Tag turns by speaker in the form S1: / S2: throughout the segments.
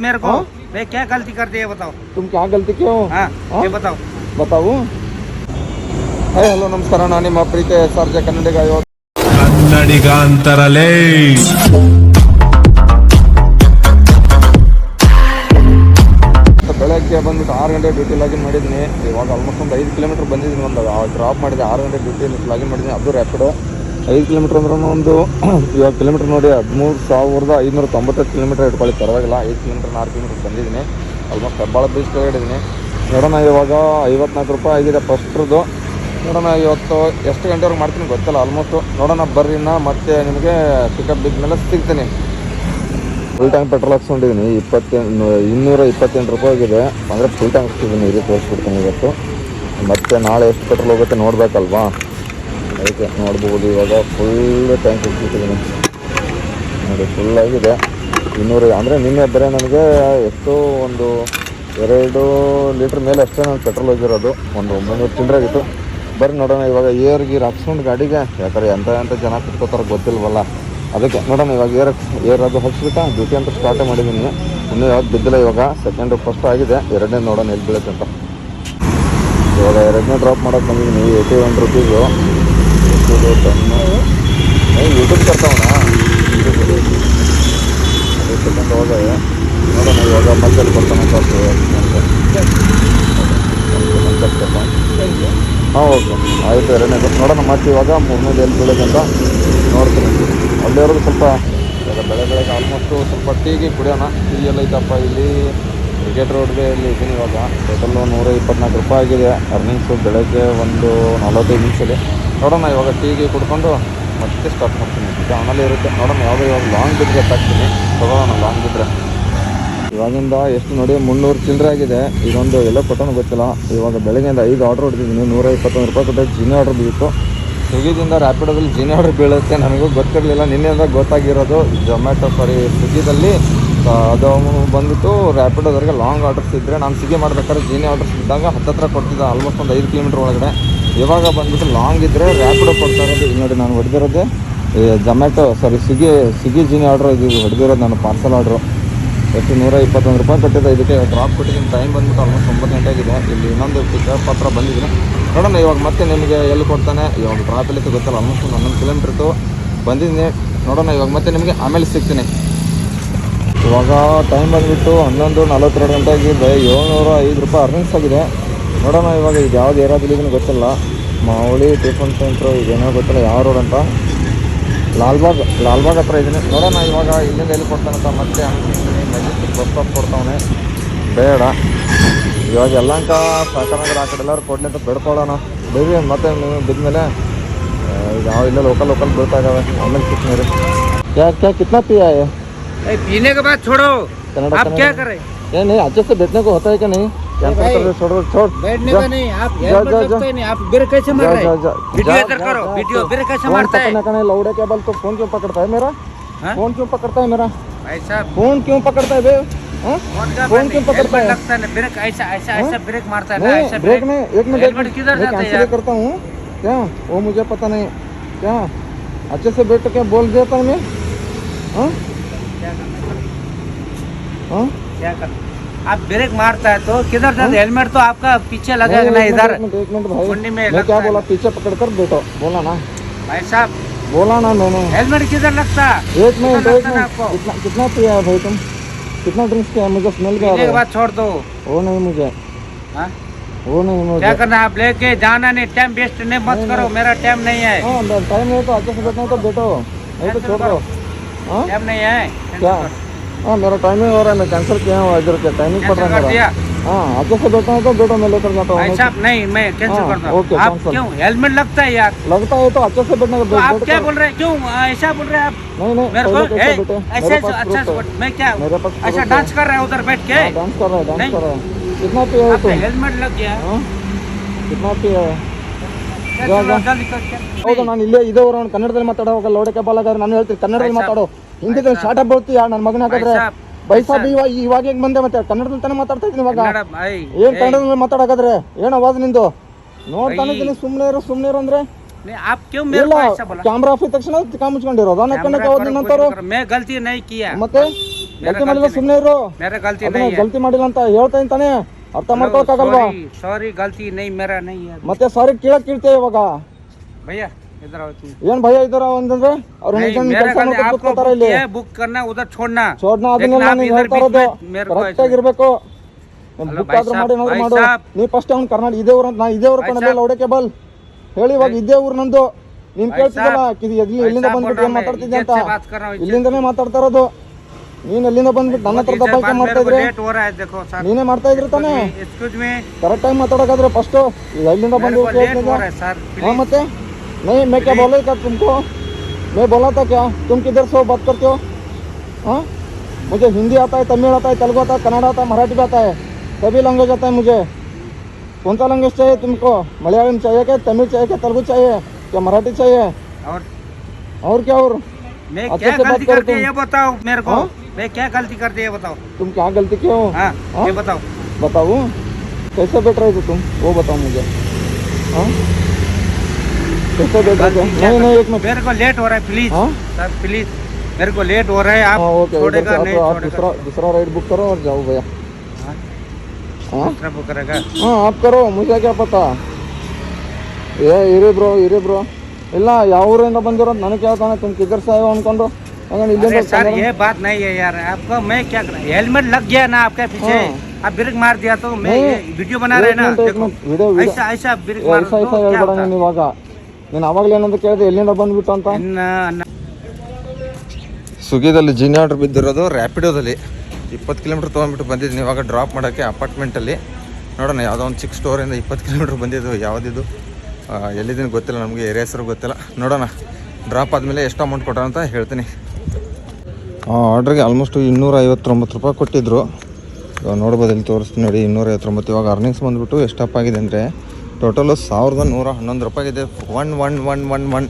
S1: मेरे को मैं क्या गलती कर दी है बताओ।
S2: तुम क्या गलती किया हो?
S1: हाँ ये बताओ।
S2: बताओ। ಹಾಯ್ ಹಲೋ ನಮಸ್ಕಾರ, ನಾನು ನಿಮ್ಮ ಪ್ರೀತಿಯ SRJ ಕನ್ನಡಿಗ.
S3: ಕನ್ನಡಿಗ ಅಂತಾರಲೇ.
S2: ಬೆಳಗ್ಗೆ ಬಂದ್ಬಿಟ್ಟು 6 ಗಂಟೆ ಡ್ಯೂಟಿ ಲಾಗಿನ್ ಮಾಡಿದ್ದೀನಿ. ಇವಾಗ ಆಲ್ಮೋಸ್ಟ್ ಒಂದು 5 ಕಿಲೋಮೀಟರ್ ಬಂದಿದ್ದೀನಿ. ಒಂದು ಡ್ರಾಪ್ ಮಾಡಿದೆ, 6 ಗಂಟೆ ಡ್ಯೂಟಿ ಲಾಗಿನ್ ಮಾಡಿದ್ದೀನಿ. ಅದು ರ್ಯಾಪಿಡೋ 5 ಕಿಲೋಮೀಟರ್ ಅಂದ್ರೆ ಒಂದು ಇವಾಗ ಕಿಲೋಮೀಟರ್ ನೋಡಿ 13,595 ಕಿಲೋಮೀಟರ್ ಇಟ್ಕೊಳ್ಳಿ, ಪರವಾಗಿಲ್ಲ. 5 ಕಿಲೋಮೀಟರ್ 4 ಕಿಲೋಮೀಟರ್ ಬಂದಿದ್ದೀನಿ. ಆಲ್ಮೋಸ್ಟ್ ಹೆಬ್ಬಾಳ ಬೀಚ್ ಕೆಳಗಿದ್ದೀನಿ. ನೋಡೋಣ, ಇವಾಗ 54 ರೂಪಾಯಿ ಆಗಿದೆ ಫಸ್ಟ್ರದ್ದು. ನೋಡೋಣ ಇವತ್ತು ಎಷ್ಟು ಗಂಟೆವರೆಗೆ ಮಾಡ್ತೀನಿ ಗೊತ್ತಿಲ್ಲ. ಆಲ್ಮೋಸ್ಟು ನೋಡೋಣ ಬರ್ರಿನ ಮತ್ತೆ ನಿಮಗೆ ಪಿಕಪ್ ಬಿದ್ದ ಮೇಲೆ ಸಿಗ್ತೀನಿ. Full tank petrol ಹಾಕ್ಸ್ಕೊಂಡಿದ್ದೀನಿ. 228 ರೂಪಾಯಿ ಆಗಿದೆ. ಅಂದರೆ ಫುಲ್ ಟ್ಯಾಂಕ್ ಹಾಕ್ತಿದ್ದೀನಿ, ಇದು ತೋರಿಸ್ಬಿಡ್ತೀನಿ ಇವತ್ತು. ಮತ್ತು ನಾಳೆ ಎಷ್ಟು ಪೆಟ್ರೋಲ್ ಹೋಗುತ್ತೆ ನೋಡಬೇಕಲ್ವಾ, ಅದಕ್ಕೆ ನೋಡ್ಬೋದು. ಇವಾಗ ಫುಲ್ ಟ್ಯಾಂಕ್ ಹಾಕ್ಬಿಟ್ಟಿದ್ದೀನಿ ನೋಡಿ, ಫುಲ್ಲಾಗಿದೆ. 200 ಅಂದರೆ ನಿನ್ನೆ ಬರೀ ನನಗೆ ಎಷ್ಟು ಒಂದು 2 ಲೀಟ್ರ್ ಮೇಲೆ ಅಷ್ಟೇ ನಾನು ಪೆಟ್ರೋಲ್ ಹೋಗಿರೋದು. ಒಂದು 900 ಚಿಲ್ಲರಾಗಿತ್ತು. ಬರ್ರಿ ನೋಡೋಣ ಇವಾಗ ಏರ್ ಗೀರ್ ಹಾಕ್ಸ್ಕೊಂಡು ಗಾಡಿಗೆ, ಯಾಕಂದರೆ ಎಂಥ ಜನ ಕುತ್ಕೋತಾರೆ ಗೊತ್ತಿಲ್ವಲ್ಲ, ಅದಕ್ಕೆ ನೋಡೋಣ ಇವಾಗ ಏರ್ ಅದು ಹಚ್ಬಿಟ್ಟು ಡ್ಯೂಟಿ ಅಂತ ಸ್ಟಾರ್ಟೇ ಮಾಡಿದ್ದೀನಿ. ಇನ್ನೂ ಯಾವ್ದು ಬಿದ್ದಿಲ್ಲ. ಇವಾಗ ಸೆಕೆಂಡು ಫಸ್ಟ್ ಆಗಿದೆ, 2ನೇ ನೋಡೋಣ ಎಲ್ಲಿ ಬೀಳುತ್ತೆ ಅಂತ. ಇವಾಗ 2ನೇ ಡ್ರಾಪ್ ಮಾಡೋಕ್ಕೆ ಬಂದಿದ್ದೀನಿ. 81 ರೂಪೀಸು. ಯೂಟ್ಯೂಬ್ ಕರ್ತಾವಣ ಅದೇ ಸೆಕೆಂಡ್ ಹೋಗ. ನೋಡೋಣ ಇವಾಗ ಮಂಚಲ್ಲಿ ಕೊಡ್ತಾನೆ ಹಾಂ ಓಕೆ ಆಯಿತು. 2ನೇ ನೋಡೋಣ ಮತ್ತೆ ಇವಾಗ 3ನೇದು ಎಲ್ಲಿ ಬೀಳೋದು ಅಂತ ನೋಡ್ತೀನಿ. ಅಲ್ಲಿರೋದು ಸ್ವಲ್ಪ ಇವಾಗ ಬೆಳಗ್ಗೆ ಆಲ್ಮೋಸ್ಟು ಸ್ವಲ್ಪ ಟೀಗೆ ಕುಡಿಯೋಣ. ಟೀ ಎಲ್ಲ ಐತಪ್ಪ ಇಲ್ಲಿ ಕ್ರಿಕೆಟ್ ರೋಡ್ಗೆ ಇಲ್ಲಿ ಇದ್ದೀನಿ. ಇವಾಗ ಟೋಟಲ್ಲು 124 ರೂಪಾಯಿ ಆಗಿದೆ ಅರ್ನಿಂಗ್ಸು ಬೆಳಗ್ಗೆ ಒಂದು 45 ನಿಮಿಷದಲ್ಲಿ. ನೋಡೋಣ ಇವಾಗ ಟೀಗೆ ಕುಡ್ಕೊಂಡು ಮತ್ತೆ ಸ್ಟಾರ್ಟ್ ಮಾಡ್ತೀನಿ. ಆಮೇಲೆ ಇರುತ್ತೆ ನೋಡೋಣ. ಯಾವುದೋ ಇವಾಗ ಲಾಂಗ್ ಬಿಟ್ಟರೆ ತಾಕ್ತೀನಿ, ತೊಗೊಳ್ಳೋಣ ಲಾಂಗ್ ಬಿಟ್ಟರೆ. ಇವಾಗಿಂದ ಎಷ್ಟು ನೋಡಿ 300 ಚಿಲ್ಲರೆ ಆಗಿದೆ. ಇದೊಂದು ಎಲ್ಲೋ ಕೊಟ್ಟೋನು ಗೊತ್ತಿಲ್ಲ. ಇವಾಗ ಬೆಳಗ್ಗೆಯಿಂದ 5 ಆರ್ಡ್ರ್ ಹೊಡೆದಿದ್ದೀನಿ. 121 ರೂಪಾಯಿ ಕೊಟ್ಟರೆ ಜಿನಿ ಆರ್ಡ್ರ್ ಬೀಳಿತ್ತು. ಸ್ವಿಗ್ಗಿದಿಂದ ರ್ಯಾಪಿಡೋದಲ್ಲಿ ಜಿನಿ ಆರ್ಡ್ರ್ ಬೀಳುತ್ತೆ ನನಗೂ ಗೊತ್ತಿರಲಿಲ್ಲ. ನಿನ್ನೆಯಿಂದ ಗೊತ್ತಾಗಿರೋದು. ಸ್ವಿಗ್ಗಿದಲ್ಲಿ ಅದು ಬಂದುಬಿಟ್ಟು ರ್ಯಾಪಿಡೋದವರಿಗೆ ಲಾಂಗ್ ಆರ್ಡರ್ಸ್ ಇದ್ದರೆ, ನಾನು ಸ್ವಿಗ್ಗಿ ಮಾಡ್ಬೇಕಾದ್ರೆ ಜಿನಿ ಆರ್ಡರ್ಸ್ ಇದ್ದಾಗ ಹತ್ತತ್ರ ಕೊಡ್ತಿದ್ದೆ, ಆಲ್ಮೋಸ್ಟ್ ಒಂದು 5 ಕಿಲೋಮೀಟ್ರ್ ಒಳಗಡೆ. ಇವಾಗ ಬಂದುಬಿಟ್ಟು ಲಾಂಗ್ ಇದ್ದರೆ ರ್ಯಾಪಿಡೋ ಕೊಡ್ತಾ ಇರೋದು. ಈಗ ನೋಡಿ ನಾನು ಹೊಡೆದಿರೋದೇ ಸ್ವಿಗ್ಗಿ ಜಿನಿ ಆರ್ಡ್ರ್ ಇದು ಹೊಡೆದಿರೋದು ನಾನು ಪಾರ್ಸಲ್ ಆರ್ಡ್ರು. ಎಷ್ಟು 121 ರೂಪಾಯಿ ಕೊಟ್ಟಿದ್ದೆ. ಇದಕ್ಕೆ ಡ್ರಾಪ್ ಕೊಟ್ಟಿದ್ದೀನಿ. ಟೈಮ್ ಬಂದುಬಿಟ್ಟು ಆಲ್ಮೋಸ್ಟ್ 9 ಗಂಟೆ ಆಗಿದೆ. ಇಲ್ಲಿ ಇನ್ನೊಂದು ಪಿಕಪ್ ಹತ್ರ ಬಂದಿದ್ದೀನಿ. ನೋಡೋಣ ಇವಾಗ ಮತ್ತೆ ನಿಮಗೆ ಎಲ್ಲಿ ಕೊಡ್ತಾನೆ. ಇವಾಗ ಡ್ರಾಪ್ ಎಲ್ಲಿತ್ತು ಗೊತ್ತಲ್ಲ, ಆಲ್ಮೋಸ್ಟ್ 11 ಕಿಲೋಮೀಟ್ರ್ ಇತ್ತು ಬಂದಿದ್ದೀನಿ. ನೋಡೋಣ ಇವಾಗ ಮತ್ತೆ ನಿಮಗೆ ಆಮೇಲೆ ಸಿಗ್ತೀನಿ. ಇವಾಗ ಟೈಮ್ ಬಂದುಬಿಟ್ಟು 11:42 ಗಂಟೆ ಆಗಿದೆ. 705 ರೂಪಾಯಿ ಅರ್ನಿಂಗ್ಸ್ ಆಗಿದೆ. ನೋಡೋಣ ಇವಾಗ ಇದು ಯಾವ್ದು ಏರಿಯಾದಲ್ಲಿ ಗೊತ್ತಿಲ್ಲ. ಮಾವಳಿ ಟಿಫನ್ ಸೆಂಟ್ರು ಇದೇನೋ ಗೊತ್ತಿಲ್ಲ ಯಾವ ರೋಡ್ ಅಂತ. ಲಾಲ್ಬಾಗ್ ಹತ್ರ ಇದ್ದೀನಿ. ನೋಡೋಣ ಇವಾಗ ಇಲ್ಲಿಂದ ಎಲ್ಲಿ ಕೊಡ್ತಾನಂತ ಮತ್ತೆ ಅನ್ಸಿದ್ದೀನಿ. ಮೆಜೆಸ್ಟಿಕ್ ಬಸ್ ಸ್ಟಾಪ್ ಕೊಡ್ತಾವನೆ, ಬೇಡ ಇವಾಗ ಯಲಹಂಕ ಸಾಕನಗರ ಆ ಕಡೆ ಎಲ್ಲರೂ ಕೊಡಲಿ ಅಂತ ಬೇಡ್ಕೊಳ್ಳೋಣ. ಬೇರೆ ಮತ್ತೆ ನೀವು ಬಿದ್ಮೇಲೆ ಯಾವ ಇಲ್ಲ ಲೋಕಲ್ ಬೀಳ್ತಾ ಇದ್ದಾವೆ. ಆಮೇಲೆ ಸಿಕ್ಕಿರಿ क्या कितना पिया है?
S1: पीने के बाद छोड़ो। आप क्या कर रहे?
S2: ये नहीं अच्छे से बैठने को होता है क्या? नहीं छोड़
S1: बैठने का नहीं। आप नहीं, आप ब्रेक कैसे मार रहे हैं? वीडियो इधर करो, वीडियो ब्रेक कैसे मारता है?
S2: लौड़े क्या बोल तो फोन क्यों पकड़ता है मेरा? फोन क्यों पकड़ता है मेरा?
S1: ऐसा
S2: फोन क्यों पकड़ता है बे? फोन क्यों पकड़ता है?
S1: लगता है ब्रेक ऐसा ब्रेक मारता है ना। ऐसा
S2: ब्रेक में 1 मिनट
S1: किधर जाता है यार?
S2: करता हूँ क्या वो मुझे पता नहीं क्या। अच्छे से बैठ के बोल देता हूँ मैं।
S1: क्या कर आप ब्रेक मारता है तो किधर जाते? हेलमेट तो आपका पीछे लगेगा ना इधर।
S2: 1 मिनट भाई,
S1: मुंडी में
S2: मैं क्या बोला? पीछे पकड़ कर बैठो बोला ना
S1: भाई साहब,
S2: बोला ना मैंने।
S1: हेलमेट किधर लगता?
S2: 1 मिनट कितना पिया है भाई तुम? कितना ड्रिंक्स किया है? मुझे स्मेल क्या आ रहा है?
S1: बाद छोड़ दो।
S2: वो नहीं मुझे वो नहीं मुझे
S1: क्या करना? आप लेके जाना नहीं, टाइम वेस्ट नहीं मत करो। मेरा टाइम नहीं है।
S2: टाइम नहीं तो अच्छे से बैठना तो बैठो, नहीं तो छोड़ दो।
S1: टाइम नहीं है
S2: क्या? मेरा टाइमिंग हो रहा है, मैं कैंसिल किया हूँ। इधर क्या टाइमिंग पड़ रहा है? अच्छे से बैठना है तो बैठो, मैं लेकर जाता हूँ।
S1: ऐसा नहीं, मैं कैंसिल करता हूँ। आप क्यों? हेलमेट लगता है यार।
S2: लगता है तो अच्छे से बैठने का।
S1: आप क्या बोल रहे हैं? क्यों ऐसा बोल रहे हैं आप?
S2: नहीं
S1: मेरे को ऐसे अच्छा मैं क्या ऐसा डांस कर रहा है उधर बैठ के?
S2: डांस कर रहा है कितना पिया है तुम?
S1: हेलमेट लग गया।
S2: कितना पिया है? ಹೌದು, ನಾನು ಇಲ್ಲೇ ಇದೇ ಊರು. ಕನ್ನಡದಲ್ಲಿ ಮಾತಾಡೋ ಲೌಡೆ ಕೆಬ್ಬಾಲಾಗಾದ್ರೆ ನಾನು ಹೇಳ್ತೀನಿ ಕನ್ನಡದಲ್ಲಿ ಮಾತಾಡೋ. ಹಿಂದಿದಲ್ಲಿ ಸ್ಟಾರ್ಟ್ ಆಗ್ಬಿಡ್ತೀಯ ನನ್ನ ಮಗನ ಹಾಕಿದ್ರೆ ಬೈಸಾಬ್. ಇವಾಗ ಹೆಂಗ್ ಬಂದೆ ಮತ್ತೆ ಕನ್ನಡದಲ್ಲಿ ತಾನೇ ಮಾತಾಡ್ತಾ ಇದ್ದೀನಿ. ಇವಾಗ ಏನ್ ಕನ್ನಡದಲ್ಲಿ ಮಾತಾಡೋಕಾದ್ರೆ ಏನು ಆವಾಜ್ ನಿಂದು? ನೋಡ್ತಾನೆ ಇದ್ದೀನಿ. ಸುಮ್ಮನೆ ಇರು ಅಂದ್ರೆ ಕ್ಯಾಮ್ರಾ ಆಫ್ ತಕ್ಷಣ ಮುಚ್ಕೊಂಡಿರೋದು.
S1: मैं गलती नहीं किया।
S2: ಮತ್ತೆ ಗಲ್ತಿ ಮಾಡಿಲ್ಲ ಸುಮ್ಮನೆ ಇರು.
S1: मेरा गलती
S2: ಅದನ್ನ
S1: नहीं है
S2: ಗಲ್ತಿ ಮಾಡಿಲ್ಲ ಅಂತ ಹೇಳ್ತಾ ಇದ್ದಾನೆ, ಅರ್ಥ ಮಾಡ್ಕೊಳಕ್ಕಾಗಲ್ವಾ?
S1: सॉरी गलती नहीं मेरा नहीं है
S2: ಮತ್ತೆ ಸಾರಿ ಕೇಳ್ತೇವೆ ಇವಾಗ.
S1: भैया इधर आओ तुम
S2: ಏನ್ ಭಯ ಇದ್ದಾರ ಒಂದಂದ್ರೆ ಅವ್ರು ಕೆಲಸ ಮಾಡ್ಕೊಂಡು ಕೂತ್ಕೋತಾರ ಇಲ್ಲಿ.
S1: बुक करना उधर छोड़ना
S2: ಅದನ್ನೆಲ್ಲ ನೀನ್ ಹೇಳ್ತಾ ಇರೋದು ಕರೆಕ್ಟ್ ಆಗಿರ್ಬೇಕು. ಬುಕ್ ಆದ್ರೂ ಮಾಡಿ ಏನಾದ್ರು ಮಾಡು. ನೀ ಫಸ್ಟ್ ಅವ್ನು ಕರ್ನಾಟಕ ಇದೇ ಊರ ನಾ ಇದೇ ಊರ ಕನ್ನಡ ಲೌಡೆ ಕೇಬಲ್ ಹೇಳಿ ಇವಾಗ ಇದೇ ಊರು ನಂದು. ನೀನ್ ಕೇಳ್ತಿದ್ದಲ್ಲ ಎಲ್ಲಿಂದ ಬಂದ್ಬಿಟ್ಟು ಏನ್ ಮಾತಾಡ್ತಿದ್ದೆ ಅಂತ, ಇಲ್ಲಿಂದನೇ ಮಾತಾಡ್ತಾ ಇರೋದು. ನೀನ್ ಎಲ್ಲಿಂದ ಬಂದ್ಬಿಟ್ಟು ನನ್ನ ಹತ್ರ ದಬ್ಬಾಳಿಕೆ ಮಾಡ್ತಾ ಇದ್ರೆ ನೀನೇ ಮಾಡ್ತಾ ಇದ್ರಿ ತಾನೇ. ಕರೆಕ್ಟ್ ಟೈಮ್ ಮಾತಾಡೋಕಾದ್ರೆ ಫಸ್ಟ್ ಈಗ ಎಲ್ಲಿಂದ ಬಂದು ಮತ್ತೆ नहीं मैं क्या बोला था तुमको, मैं बोला था क्या तुम किधर से बात करते हो? हाँ मुझे हिंदी आता है, तमिल आता है, तेलुगु आता है, कन्नड़ आता है, मराठी भी आता है, सभी लैंग्वेज आता है मुझे. कौन सा लैंग्वेज चाहिए तुमको? मलयालम चाहिए क्या, तमिल चाहिए क्या, तेलुगु चाहिए क्या, मराठी चाहिए और क्या? और
S1: मैं क्या गलती कर दी ये बताओ मेरे को. मैं क्या गलती कर दी ये बताओ.
S2: तुम क्या गलती किए हो?
S1: हाँ ये बताओ.
S2: बताओ कैसे बैठ रहे थे तुम, वो बताओ मुझे. हाँ कैसे बैठ रहे थे? नहीं एक मिनट,
S1: मेरे को लेट हो रहा है प्लीज सर, प्लीज मेरे को लेट हो रहा है. आप छोड़ेगा नहीं छोड़ेगा.
S2: दूसरा राइड बुक करो और जाओ भैया.
S1: दूसरा बुक करेगा?
S2: हाँ आप करो, मुझे क्या पता. ಇರಿ ಬ್ರೋ ಇಲ್ಲ ಯಾವ ಊರಿಂದ ಬಂದಿರೋ ನನಗೆ ಕೇಳ್ತಾನೆ. तुम किधर से आए हो अनಕೊಂಡು
S1: अरे सर ये बात नहीं है यार. आपको मैं क्या कर, हेलमेट लग गया ना आपके पीछे, आप ब्रेक मार दिया तो मैं ये वीडियो बना रहे ना. देखो ऐसा ब्रेक मार दो क्या होता है.
S2: ಇವಾಗ ನೀನು ಅವಾಗಲೇ ಏನಂತ ಕೇಳಿದೆ ಎಲ್ಲಿಂದ ಬಂದ್ಬಿಟ್ಟು ಅಂತ. ಸ್ವಿಗ್ಗಿದಲ್ಲಿ ಜಿನಿ ಆರ್ಡರ್ ಬಿದ್ದಿರೋದು ರ್ಯಾಪಿಡೋದಲ್ಲಿ 20 ಕಿಲೋಮೀಟ್ರ್ ತೊಗೊಂಡ್ಬಿಟ್ಟು ಬಂದಿದ್ದೀನಿ ಇವಾಗ ಡ್ರಾಪ್ ಮಾಡೋಕ್ಕೆ ಅಪಾರ್ಟ್ಮೆಂಟಲ್ಲಿ. ನೋಡೋಣ ಯಾವುದೋ ಒಂದು ಚಿಕ್ಕ ಸ್ಟೋರಿಂದ 20 ಕಿಲೋಮೀಟ್ರ್ ಬಂದಿದ್ದು. ಯಾವುದಿದು ಎಲ್ಲಿದ್ದೀನಿ ಗೊತ್ತಿಲ್ಲ, ನಮಗೆ ಏರಿಯಾ ಹೆಸರು ಗೊತ್ತಿಲ್ಲ. ನೋಡೋಣ ಡ್ರಾಪ್ ಆದಮೇಲೆ ಎಷ್ಟು ಅಮೌಂಟ್ ಕೊಟ್ಟ ಅಂತ ಹೇಳ್ತೀನಿ. ಆರ್ಡ್ರಿಗೆ ಆಲ್ಮೋಸ್ಟ್ 259 ರೂಪಾಯಿ ಕೊಟ್ಟಿದ್ದರು. ಇವಾಗ ನೋಡ್ಬೋದು ಇಲ್ಲಿ ತೋರಿಸ್ತೀನಿ ನೋಡಿ 259. ಇವಾಗ ಅರ್ನಿಂಗ್ಸ್ ಬಂದುಬಿಟ್ಟು ಎಷ್ಟಪ್ಪ ಆಗಿದೆ ಅಂದರೆ ಟೋಟಲು 1111 ರೂಪಾಯಿ ಇದೆ. 1111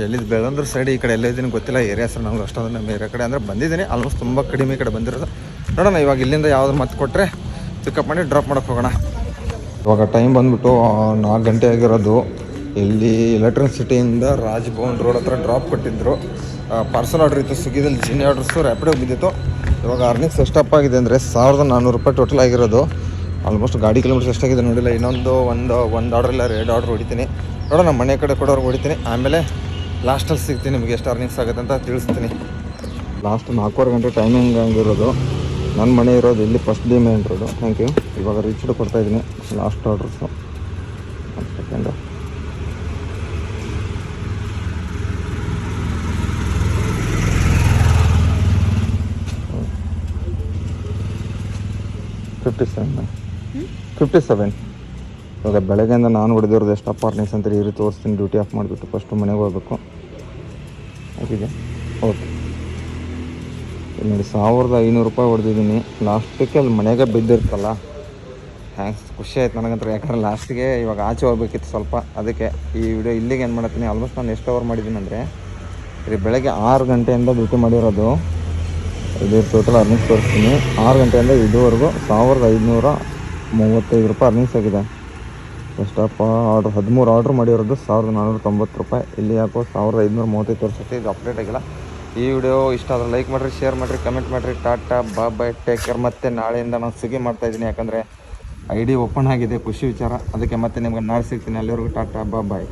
S2: ಎಲ್ಲಿದ್ದು ಬೆಳಂದ್ರ ಸೈಡ್ ಈ ಕಡೆ ಎಲ್ಲ ಇದ್ದೀನಿ ಗೊತ್ತಿಲ್ಲ, ಏರಿಯಾ ಹೆಸರು ನಮ್ಗೆ ಅಷ್ಟೊಂದು ನಮ್ಮ ಏರಿಯಾ ಕಡೆ ಅಂದರೆ ಬಂದಿದ್ದೀನಿ. ಆಲ್ಮೋಸ್ಟ್ ತುಂಬ ಕಡಿಮೆ ಕಡೆ ಬಂದಿರೋದು. ನೋಡೋಣ ಇವಾಗ ಇಲ್ಲಿಂದ ಯಾವ್ದು ಮತ್ತೆ ಕೊಟ್ಟರೆ ಪಿಕಪ್ ಮಾಡಿ ಡ್ರಾಪ್ ಮಾಡೋಕ್ಕೆ ಹೋಗೋಣ. ಇವಾಗ ಟೈಮ್ ಬಂದುಬಿಟ್ಟು 4 ಗಂಟೆ ಆಗಿರೋದು. ಇಲ್ಲಿ ಎಲೆಕ್ಟ್ರಿಸಿಟಿಯಿಂದ ರಾಜ್ಭವನ್ ರೋಡ್ ಹತ್ರ ಡ್ರಾಪ್ ಕೊಟ್ಟಿದ್ದರು. ಪಾರ್ಸಲ್ ಆರ್ಡ್ರ್ ಇತ್ತು ಸ್ವಿಗ್ಗಿದಲ್ಲಿ, ಜಿನಿ ಆರ್ಡ್ರಸ್ಸು ರ್ಯಾಪಿಡೋ ಬಿದ್ದಿತ್ತು. ಇವಾಗ ಅರ್ನಿಂಗ್ಸ್ ಎಷ್ಟಪ್ಪ ಆಗಿದೆ ಅಂದರೆ 1400 ರೂಪಾಯಿ ಟೋಟಲ್ ಆಗಿರೋದು. ಆಲ್ಮೋಸ್ಟ್ ಗಾಡಿ ಕಿಲೋಮೀಟರ್ಸ್ ಎಷ್ಟಾಗಿದೆ ನೋಡಿಲ್ಲ. ಇನ್ನೊಂದು ಒಂದು ಆರ್ಡ್ರ್ ಇಲ್ಲ 2 ಆರ್ಡ್ರ್ ಹೊಡಿತೀನಿ. ನೋಡೋಣ ಮನೆ ಕಡೆ ಕೊಡೋರು ಹೊಡಿತೀನಿ, ಆಮೇಲೆ ಲಾಸ್ಟಲ್ಲಿ ಸಿಗ್ತೀನಿ. ನಿಮಗೆ ಎಷ್ಟು ಅರ್ನಿಂಗ್ಸ್ ಆಗುತ್ತೆ ಅಂತ ತಿಳಿಸ್ತೀನಿ. ಲಾಸ್ಟ್ 4:15 ಗಂಟೆ ಟೈಮಿಂಗ್ ಹಂಗಿರೋದು. ನನ್ನ ಮನೆ ಇರೋದು ಇಲ್ಲಿ first D main road. Thank you. ಇವಾಗ ರೀಚ್ಡ್ ಕೊಡ್ತಾಯಿದ್ದೀನಿ ಲಾಸ್ಟ್ ಆರ್ಡ್ರಸ್ಸು. 1 ಸೆಕೆಂಡು. $57. ಇವಾಗ ಬೆಳಗ್ಗೆಯಿಂದ ನಾನು ಹೊಡೆದಿರೋದು ಎಷ್ಟಪ್ಪ ಅರ್ನಿಂಗ್ಸ್ ಅಂತ ಈ ರೀತಿ ತೋರಿಸ್ತೀನಿ. ಡ್ಯೂಟಿ ಆಫ್ ಮಾಡಿಬಿಟ್ಟು ಫಸ್ಟು ಮನೆಗೆ ಹೋಗ್ಬೇಕು. ಓಕೆ ಓಕೆ ನೋಡಿ 1500 ರೂಪಾಯಿ ಹೊಡೆದಿದ್ದೀನಿ. ಲಾಸ್ಟಿಗೆ ಅಲ್ಲಿ ಮನೆಗೆ ಬಿದ್ದಿರ್ತಲ್ಲ, ಥ್ಯಾಂಕ್ಸ್, ಖುಷಿ ಆಯ್ತು ನನಗಂತ. ಯಾಕಂದರೆ ಲಾಸ್ಟಿಗೆ ಇವಾಗ ಆಚೆ ಹೋಗ್ಬೇಕಿತ್ತು ಸ್ವಲ್ಪ, ಅದಕ್ಕೆ ಈ ವಿಡಿಯೋ ಇಲ್ಲಿಗೆ ಏನು ಮಾಡ್ತೀನಿ. ಆಲ್ಮೋಸ್ಟ್ ನಾನು ಎಷ್ಟು ಅವರ್ ಮಾಡಿದ್ದೀನಿ ಅಂದರೆ ಇಲ್ಲಿ ಬೆಳಗ್ಗೆ 6 ಗಂಟೆಯಿಂದ ಡ್ಯೂಟಿ ಮಾಡಿರೋದು. ಇಲ್ಲಿ ಟೋಟಲ್ ಅರ್ನಿಂಗ್ಸ್ ತೋರಿಸ್ತೀನಿ. 6 ಗಂಟೆಯಿಂದ ಇದುವರೆಗೂ 1535 ರೂಪಾಯಿ ಅರ್ನಿಂಗ್ಸ್ ಆಗಿದೆ. ಎಷ್ಟಪ್ಪ ಆರ್ಡ್ರ್ 13 ಆರ್ಡ್ರ್ ಮಾಡಿರೋದು 1490 ರೂಪಾಯಿ. ಇಲ್ಲಿ ಯಾಕೋ 1535 ತೋರಿಸುತ್ತೆ. ಇದು ಅಪ್ಡೇಟ್ ಆಗಿಲ್ಲ. ಈ ವಿಡಿಯೋ ಇಷ್ಟ ಆದರೆ ಲೈಕ್ ಮಾಡಿರಿ, ಶೇರ್ ಮಾಡಿರಿ, ಕಮೆಂಟ್ ಮಾಡಿರಿ. Tata bye take care. ಮತ್ತು ನಾಳೆಯಿಂದ ನಾನು ಸ್ವಿಗ್ಗಿ ಮಾಡ್ತಾಯಿದ್ದೀನಿ, ಯಾಕಂದರೆ ID ಓಪನ್ ಆಗಿದೆ, ಖುಷಿ ವಿಚಾರ. ಅದಕ್ಕೆ ಮತ್ತೆ ನಿಮ್ಗೆ ನಾಳೆ ಸಿಗ್ತೀನಿ. ಅಲ್ಲಿವರೆಗೂ ಟಾಟಾ ಬಾಯ್.